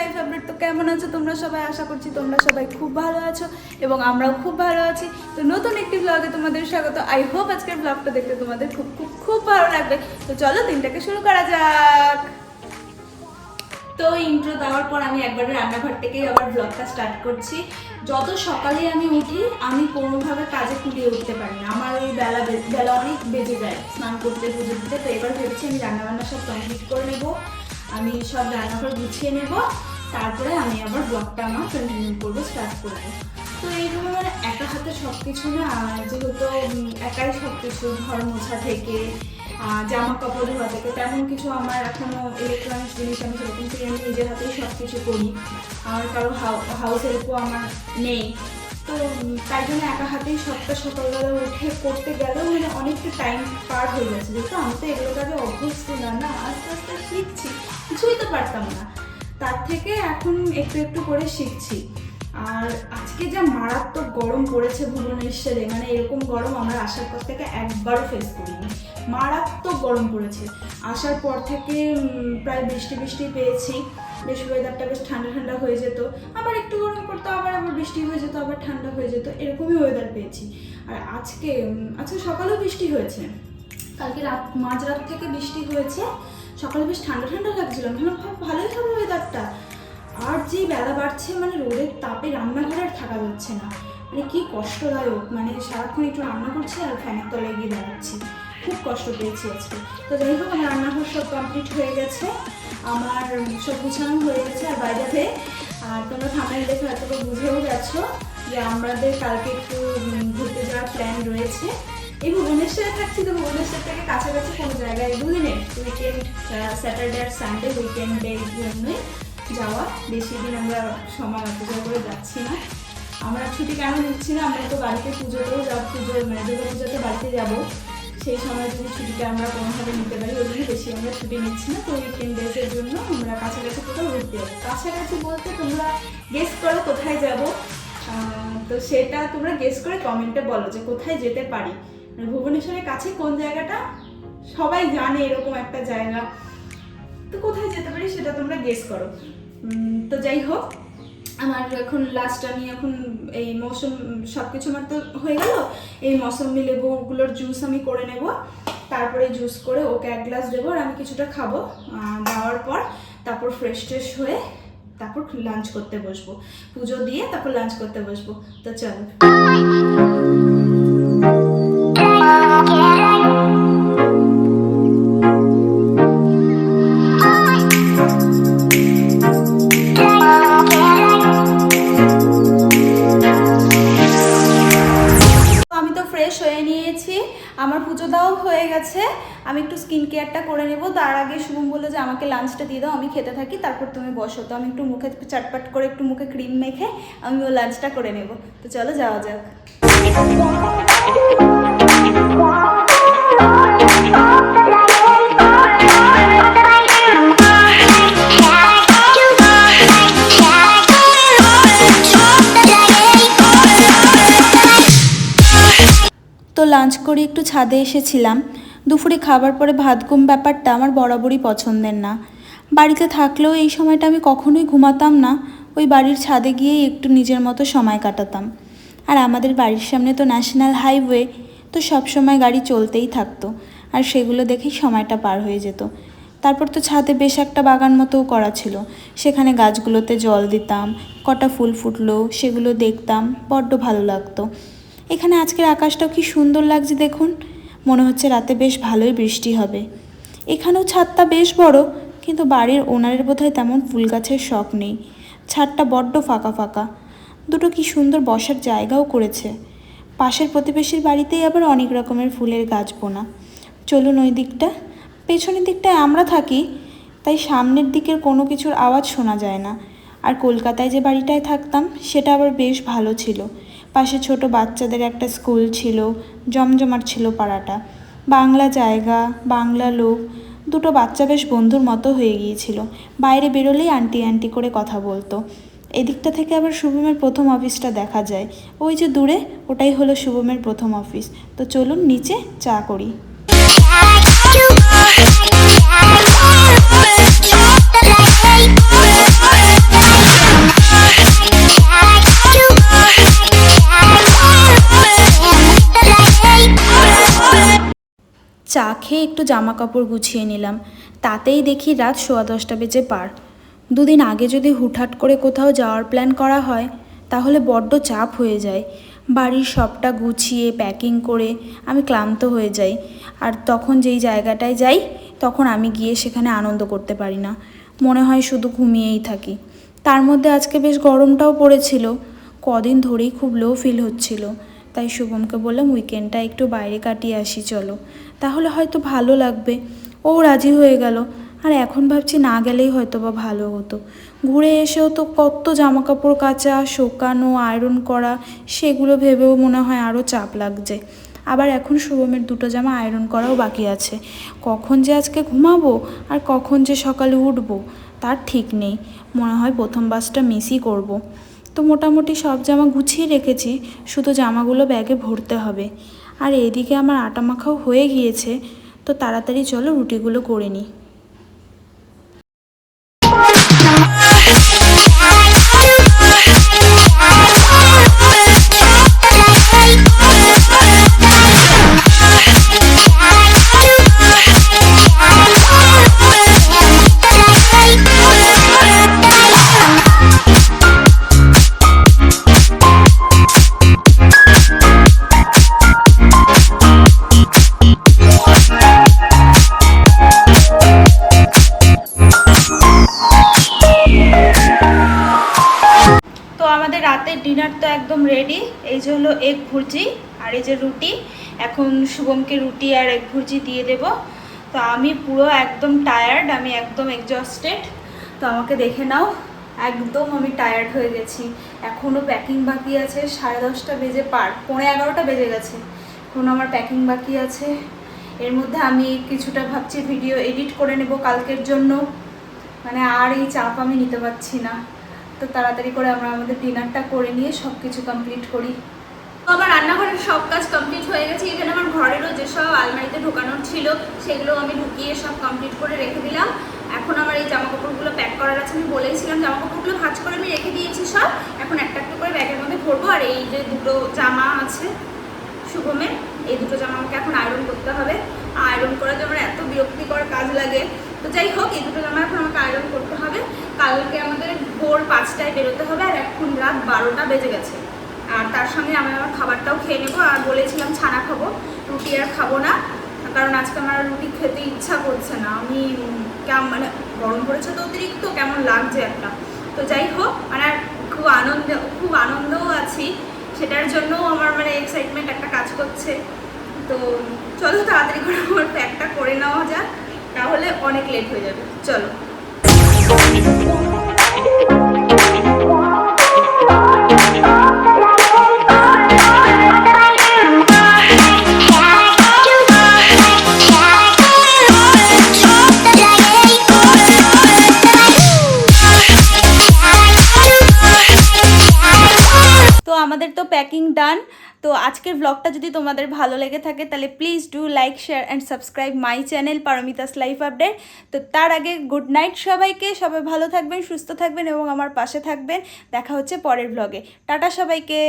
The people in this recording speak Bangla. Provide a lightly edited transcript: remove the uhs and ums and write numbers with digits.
My favourite. তো কেমন আছো তোমরা সবাই? আশা করছি তোমরা সবাই খুব ভালো আছো এবং আমরাও খুব ভালো আছি। তো নতুন একটি ব্লগে তোমাদের স্বাগত। আই হোপ আজকের ব্লগটা দেখতে তোমাদের খুব খুব খুব ভালো লাগবে। তো চলো দিনটাকে শুরু করা যাক। তো ইন্ট্রো দেওয়ার পর আমি একবারে রান্নাঘর থেকেই আবার ব্লগটা স্টার্ট করছি। যত সকালে আমি উঠি আমি কোনোভাবে কাজে কুলিয়ে উঠতে পারি না, আমার ওই বেলা অনেক বেজে যায় স্নান করতে পুজো দিতে। তো এবার ভেবেছি আমি রান্নাবান্না সব কমপ্লিট করে নেব, আমি সব রান্নাঘর গুছিয়ে নেব, তারপরে আমি আবার ব্লগটা আমার কন্টিনিউ করবো, স্টার্ট করবো। তো এইভাবে মানে একা হাতে সব কিছু না, যেহেতু একাই সব কিছু, ঘর মোছা থেকে জামা কাপড় ধোয়া থেকে তেমন কিছু আমার এখনও ইলেকট্রনিক্স জিনিস আমি সেরকম থেকে আমি নিজের হাতেই সব কিছু করি, আমার কারো হাউস হেল্পও আমার নেই। তো তাই জন্য একা হাতেই সবটা সকালবেলা উঠে করতে গেলেও মানে অনেকটা টাইম পার হয়ে যাচ্ছে, যেহেতু আমি তো এগুলো কাজে অভ্যস্ত না, আস্তে আস্তে শিখছি, কিছুই তো পারতাম না, তার থেকে এখন একটু একটু করে শিখছি। আর আজকে যা মারাত্মক গরম পড়েছে ভুবনেশ্বরে, মানে এরকম গরম আমরা আসার পর থেকে একবারও ফেস করিনি। মারাত্মক গরম পড়েছে, আসার পর থেকে প্রায় বৃষ্টি বৃষ্টি পেয়েছি, বেশ ওয়েদারটা বেশ ঠান্ডা ঠান্ডা হয়ে যেত, আবার একটু গরম পড়তো, আবার বৃষ্টি হয়ে যেত, আবার ঠান্ডা হয়ে যেত, এরকমই ওয়েদার পেয়েছি। আর আজকে সকালেও বৃষ্টি হয়েছে, কালকে মাঝরাত থেকে বৃষ্টি হয়েছে, সকালে বেশ ঠান্ডা ঠান্ডা লাগছিল, ভালোই হবে ওয়েদারটা। আর যে বেলা বাড়ছে মানে রোদের তাপে রান্নাঘরে আর থাকা যাচ্ছে না, মানে কি কষ্টদায়ক, মানে সারাক্ষণ একটু রান্না করছি আর ফ্যানের তলায় গিয়ে দাঁড়াচ্ছি, খুব কষ্ট পেয়েছি আজকে। তো যাই হোক আমার রান্নাঘর সব কমপ্লিট হয়ে গেছে, আমার সব গুছানো হয়ে গেছে। আর বাইরে তোমরা থাম্বনেল দেখে হয়তো বুঝেও গেছো যে আমাদের কালকে একটু ঘুরতে যাওয়ার প্ল্যান রয়েছে। এই ভুবনেশ্বরে থাকছি, তো ভুবনেশ্বর থেকে কাছাকাছি কোনো জায়গায় দুদিনের উইকেন্ড, স্যাটারডে আর সানডে উইকেন্ডের জন্যই যাওয়া, বেশি দিন আমরা সময় অপচয় করে যাচ্ছি না। আমরা ছুটি কেন নিচ্ছি না, আমরা তো বাড়িতে পুজোতেও মানে দুর্গা পুজোতে বাড়িতে যাবো, সেই সময় যদি ছুটিটা আমরা কোনোভাবে নিতে পারি, ওই জন্য বেশি আমরা ছুটি নিচ্ছি না। তো উইকেন্ড ডেজের জন্য আমরা কাছাকাছি কোথাও ঘুরতে যাবো। কাছাকাছি বলতে তোমরা গেস করো কোথায় যাব, তো সেটা তোমরা গেস করে কমেন্টে বলো যে কোথায় যেতে পারি। ভুবনেশ্বরের কাছে কোন জায়গাটা সবাই জানে, এরকম একটা জায়গা, তো কোথায় যেতে পারি সেটা তোমরা গেস করো। তো যাই হোক আমার এখন আমি এখন এই মৌসুম সব কিছু আমার তো হয়ে গেল, এই মৌসুমি লেবুগুলোর জুস আমি করে নেব, তারপরে জুস করে ওকে এক গ্লাস দেবো আর আমি কিছুটা খাবো, দেওয়ার পর তারপর ফ্রেশ ট্রেশ হয়ে তারপর লাঞ্চ করতে বসবো, পুজো দিয়ে তারপর লাঞ্চ করতে বসবো। তো চলো। আমার পুজো দেওয়াও হয়ে গেছে, আমি একটু স্কিন কেয়ারটা করে নেব, তার আগে শুভম বললো যে আমাকে লাঞ্চটা দিয়ে দাও, আমি খেতে থাকি, তারপর তুমি বসো। তো আমি একটু মুখে চটপট করে একটু মুখে ক্রিম মেখে আমিও লাঞ্চটা করে নেব। তো চলো যাওয়া যাক। তো লাঞ্চ করে একটু ছাদে এসেছিলাম, দুপুরে খাবার পরে ভাত ঘুম ব্যাপারটা আমার বরাবরই পছন্দের না। বাড়িতে থাকলেও এই সময়টা আমি কখনোই ঘুমাতাম না, ওই বাড়ির ছাদে গিয়েই একটু নিজের মতো সময় কাটাতাম। আর আমাদের বাড়ির সামনে তো ন্যাশনাল হাইওয়ে, তো সব সময় গাড়ি চলতেই থাকতো, আর সেগুলো দেখেই সময়টা পার হয়ে যেত। তারপর তো ছাদে বেশ একটা বাগান মতোও করা ছিল, সেখানে গাছগুলোতে জল দিতাম, কটা ফুল ফুটলো সেগুলো দেখতাম, বড্ড ভালো লাগতো। এখানে আজকের আকাশটাও কি সুন্দর লাগছে দেখুন, মনে হচ্ছে রাতে বেশ ভালোই বৃষ্টি হবে। এখানেও ছাদটা বেশ বড়, কিন্তু বাড়ির ওনারের বোধহয় তেমন ফুল গাছের শখ নেই, ছাদটা বড্ড ফাঁকা ফাঁকা। দুটো কি সুন্দর বসার জায়গাও করেছে, পাশের প্রতিবেশীর বাড়িতেই আবার অনেক রকমের ফুলের গাছ বোনা। চলুন ওই দিকটা, পেছনের দিকটায় আমরা থাকি, তাই সামনের দিকের কোনো কিছুর আওয়াজ শোনা যায় না। আর কলকাতায় যে বাড়িটায় থাকতাম সেটা আবার বেশ ভালো ছিল, পাশে ছোট বাচ্চাদের একটা স্কুল ছিল, জমজমাট ছিল পাড়াটা, বাংলা জায়গা, বাংলা লোক, দুটো বাচ্চা বেশ বন্ধুর মতো হয়ে গিয়েছিল, বাইরে বেরোলেই আন্টি আন্টি করে কথা বলতো। এদিকটা থেকে আবার শুভমের প্রথম অফিসটা দেখা যায়, ওই যে দূরে, ওটাই হলো শুভমের প্রথম অফিস। তো চলুন নিচে চা করি। চা খেয়ে একটু জামা কাপড় গুছিয়ে নিলাম, তাতেই দেখি রাত 10:15 বেজে পার। দুদিন আগে যদি হুটহাট করে কোথাও যাওয়ার প্ল্যান করা হয় তাহলে বড্ড চাপ হয়ে যায়। বাড়ির সবটা গুছিয়ে প্যাকিং করে আমি ক্লান্ত হয়ে যাই, আর তখন যেই জায়গাটায় যাই তখন আমি গিয়ে সেখানে আনন্দ করতে পারি না, মনে হয় শুধু ঘুমিয়েই থাকি। তার মধ্যে আজকে বেশ গরমটাও পড়েছিল, কদিন ধরেই খুব লো ফিল হচ্ছিল। তাই শুভমকে বললাম উইকেন্ডটা একটু বাইরে কাটিয়ে আসি চলো, তাহলে হয়তো ভালো লাগবে। ও রাজি হয়ে গেল। আর এখন ভাবছি না গেলেই হয়তো বা ভালো হতো। ঘুরে এসেও তো কত জামা কাপড় কাচা, শোকানো, আয়রন করা, সেগুলো ভেবেও মনে হয় আরও চাপ লাগছে। আবার এখন শুভমের 2টো জামা আয়রন করাও বাকি আছে। কখন যে আজকে ঘুমাবো আর কখন যে সকালে উঠবো তার ঠিক নেই। মনে হয় প্রথম বাসটা মিসই করব। তো মোটামুটি সব জামা গুছিয়ে রেখেছি, শুধু জামাগুলো ব্যাগে ভরতে হবে। আর এদিকে আমার আটা মাখাও হয়ে গিয়েছে, তো তাড়াতাড়ি চলো রুটিগুলো করে নিই। রাতের ডিনার তো একদম রেডি। এই যে হলো এগ ভুর্জি আর এই যে রুটি। এখন শুভমকে রুটি আর এগ ভুর্জি দিয়ে দেব। তো আমি পুরো একদম টায়ার্ড, আমি একদম এক্সস্টেড। তো আমাকে দেখে নাও, একদম আমি টায়ার্ড হয়ে গেছি। এখনও প্যাকিং বাকি আছে, 10:30 বেজে পার, 11:15 বেজে গেছে, এখনও আমার প্যাকিং বাকি আছে। এর মধ্যে আমি কিছুটা ভাবছি ভিডিও এডিট করে নেব কালকের জন্য। মানে আর এই চাপ আমি নিতে পারছি না। তো তাড়াতাড়ি করে আমরা আমাদের ডিনারটা করে নিয়ে সব কিছু কমপ্লিট করি। তো আমার রান্নাঘরের সব কাজ কমপ্লিট হয়ে গেছে। এখানে আমার ঘরেরও যেসব আলমারিতে ঢোকানোর ছিল সেগুলো আমি ঢুকিয়ে সব কমপ্লিট করে রেখে দিলাম। এখন আমার এই জামাকাপড়গুলো প্যাক করার আছে। আমি বলেছিলাম জামাকাপড়গুলো ভাঁজ করে আমি রেখে দিয়েছি সব। এখন একটা একটা করে ব্যাগের মধ্যে ভরবো। আর এই যে 2টো জামা আছে শুভমের, এই 2টো জামা আমাকে এখন আয়রন করতে হবে। আয়রন করার জন্য এত বিরক্তিকর কাজ লাগে। তো যাই হোক, এই 2টো জামা এখন আমাকে আয়রন করতে হবে। কালকে আমাদের ভোর 5টায় বেরোতে হবে, আর এখন রাত 12টা বেজে গেছে। আর তার সঙ্গে আমি আমার খাবারটাও খেয়ে নেবো। আর বলেছিলাম ছানা খাবো, রুটি আর খাবো না, কারণ আজকে আমার রুটি খেতে ইচ্ছা করছে না। আমি মানে গরম পড়েছে তো অতিরিক্ত, কেমন লাগছে একটা। তো যাই হোক, মানে খুব আনন্দও আছি, সেটার জন্য আমার মানে এক্সাইটমেন্ট একটা কাজ করছে। তো চলো তাড়াতাড়ি করে আমার প্যাকটা করে নেওয়া যাক, তাহলে অনেক লেট হয়ে যাবে। চলো। আমাদের তো প্যাকিং ডান। তো আজকের ব্লগটা যদি তোমাদের ভালো লেগে থাকে তাহলে please do like, share and subscribe my channel Paromita's life update. তো তার আগে গুড নাইট সবাইকে, সবাই ভালো থাকবেন, সুস্থ থাকবেন এবং আমার পাশে থাকবেন। দেখা হচ্ছে পরের ব্লগে। টাটা সবাইকে।